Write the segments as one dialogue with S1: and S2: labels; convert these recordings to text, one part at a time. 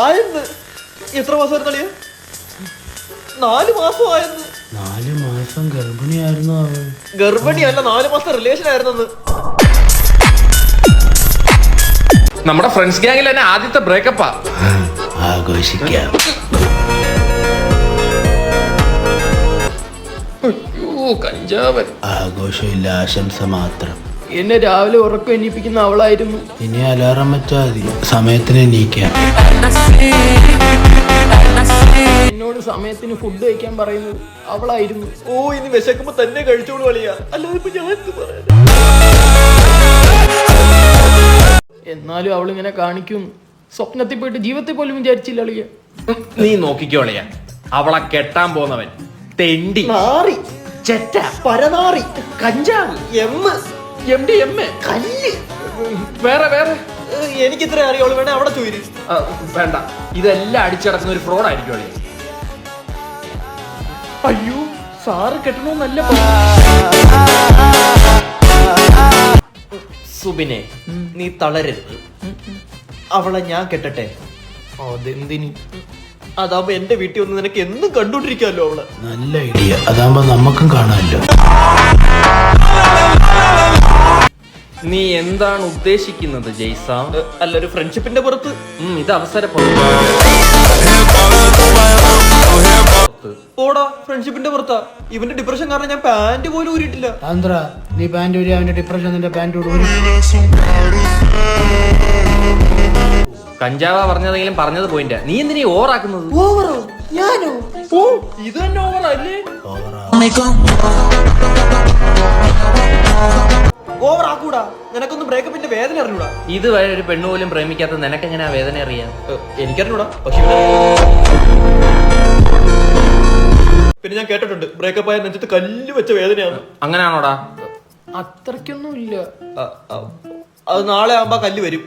S1: ആയെന്ന്. എത്ര മാസമായിരുന്നു അളിയ? 4 മാസമായെന്ന്.
S2: 4 മാസം ഗർഭിണിയായിരുന്നു അവൾ.
S1: ഗർഭിണിയല്ല, 4 മാസം റിലേഷൻ ആയിരുന്നെന്ന്.
S3: നമ്മുടെ ഫ്രണ്ട്സ് ഗ്യാങ്ങിൽ തന്നെ ആദ്യത്തെ ബ്രേക്കപ്പാ.
S2: ആഘോഷിക്കാം.
S3: കഞ്ചാവൻ.
S2: ആഘോഷമില്ല, ആശംസ മാത്രം.
S4: എന്നെ രാവിലെ ഉറക്കം എണീപ്പിക്കുന്ന അവളായിരുന്നു.
S2: ഇനി അലാറം വെച്ചാൽ മതി, സമയത്തിന് എണീക്കാം.
S4: എന്നോട് സമയത്തിന് ഫുഡ് കഴിക്കാൻ പറയുന്നത് അവളായിരുന്നു.
S1: ഓ, ഇനി വിശക്കുമ്പോ തന്നെ കഴിച്ചോളൂ അളിയ, അല്ലാതെ ഇപ്പൊ ഞാൻ എന്ത് പറയാൻ?
S4: എന്നാലും അവളിങ്ങനെ കാണിക്കും. സ്വപ്നത്തിൽ പോയിട്ട് ജീവിതത്തിൽ പോലും വിചാരിച്ചില്ല അളിയ.
S3: നീ നോക്കിക്കോളിയ, അവളെ കെട്ടാൻ പോന്നവൻ തെണ്ടി,
S1: നാറി,
S3: ചെറ്റ,
S1: പരനാറി,
S3: കഞ്ചാവ്,
S4: MDMA,
S1: കല്ല്.
S3: വേറെ വേറെ
S1: എനിക്ക് ഇത്ര അറിയോളൂ, വേണേ അവിടെ ചോദിച്ചു.
S3: വേണ്ട, ഇതെല്ലാം അടിച്ചടക്കുന്ന ഒരു ഫ്രോഡ് ആയിരിക്കും അളിയ.
S4: അയ്യോ, സാറ് കെട്ടണമെന്നല്ല.
S1: സുബിനെ, നീ തളരരുത്. അവളെ ഞാൻ കെട്ടട്ടെ.
S4: അതെന്തിന്?
S1: അതാവുമ്പോ എന്റെ വീട്ടിൽ വന്ന് നിനക്ക് എന്നും കണ്ടോണ്ടിരിക്കാമല്ലോ അവളെ.
S2: നല്ല ഐഡിയ, അതാകുമ്പോ നമുക്കും കാണാമല്ലോ.
S3: നീ എന്താണ് ഉദ്ദേശിക്കുന്നത് ജയ്സ?
S1: അല്ല, ഒരു ഫ്രണ്ട്ഷിപ്പിന്റെ പുറത്ത്.
S3: ഇത് അവസരം.
S1: ഓടാ, ഫ്രണ്ട്ഷിപ്പിന്റെ പുറത്താ. ഇവന്റെ ഡിപ്രഷൻ കാരണം ഞാൻ പാന്റ് പോലും ഊരിയിട്ടില്ല.
S2: ആന്ധ്ര, നീ പാന്റ് ഊരി, അവന്റെ ഡിപ്രഷൻ നിന്റെ പാന്റ് ഊരി.
S3: കഞ്ചാവ പറഞ്ഞതെങ്കിലും പറഞ്ഞത് പോയിന്റ്. നീ എന്തിനീ ഓവറാക്കുന്നത്?
S1: ഓവറോ? ഞാനോ?
S3: ഓ, ഇത് തന്നെ ഓവറല്ലേ?
S1: ഓവർ ആക്കൂടാ. നിനക്കൊന്നും ബ്രേക്കപ്പിന്റെ വേദന അറിഞ്ഞൂടാ.
S3: ഇതുവരെ ഒരു പെണ്ണു പോലും പ്രേമിക്കാത്ത നിനക്കെങ്ങനെ ആ വേദന അറിയാം?
S1: എനിക്കറിഞ്ഞൂടാ, പക്ഷെ പിന്നെ ഞാൻ കേട്ടിട്ടുണ്ട് ബ്രേക്കപ്പ് ആയ നെഞ്ചത്ത് കല്ല് വെച്ച വേദനയാണ്.
S3: അങ്ങനെയാണോടാ?
S4: അത്രയ്ക്കൊന്നും ഇല്ല.
S1: അത് നാളെ ആകുമ്പോ കല്ല് വരും.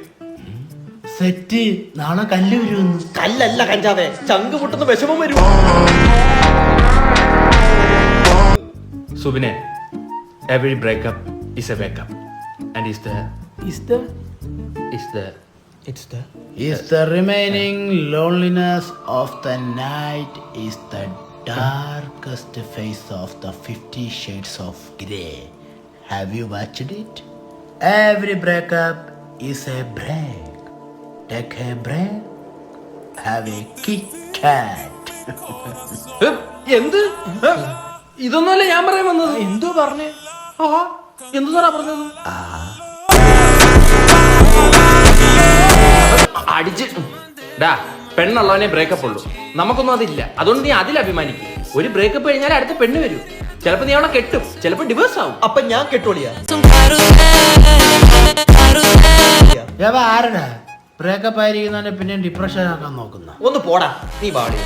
S2: സെറ്റ്, നാളെ കല്ല് വരുമെന്ന്.
S1: കല്ലല്ല കഞ്ചാവേ, ചങ്ക് പൊട്ടുന്ന വിഷമം വരും.
S3: സുബിനെ, every breakup is a wake up and is the
S2: remaining loneliness of the night is the darkest face of the 50 Shades of Grey. Have you watched it? Every breakup is a break. Take a break. Have a Kit Kat.
S3: എന്ത്? ഇതൊന്നുമല്ല ഞാൻ പറയാൻ വന്നത്.
S4: എന്തോ പറഞ്ഞേ?
S3: എന്താ പറഞ്ഞത്? അടിച്ച് ഡാ, പെണ്ണുള്ളവനെ ബ്രേക്കപ്പ് ഉള്ളൂ. നമുക്കൊന്നും അതില്ല. അതുകൊണ്ട് നീ അതിൽ അഭിമാനിക്കും. ഒരു ബ്രേക്കപ്പ് കഴിഞ്ഞാൽ അടുത്ത പെണ്ണ് വരും. ചിലപ്പോ നീ അവളെ കെട്ടും, ചിലപ്പോ ഡിവേഴ്സ് ആവും.
S1: അപ്പൊ ഞാൻ കെട്ടോളിയാ?
S2: ആരടാ ബ്രേക്കപ്പ് ആയിരിക്കുന്നവനെ പിന്നെ ഡിപ്രഷൻ ആക്കാൻ നോക്കുന്ന?
S1: ഒന്ന് പോടാ, നീ പാടി.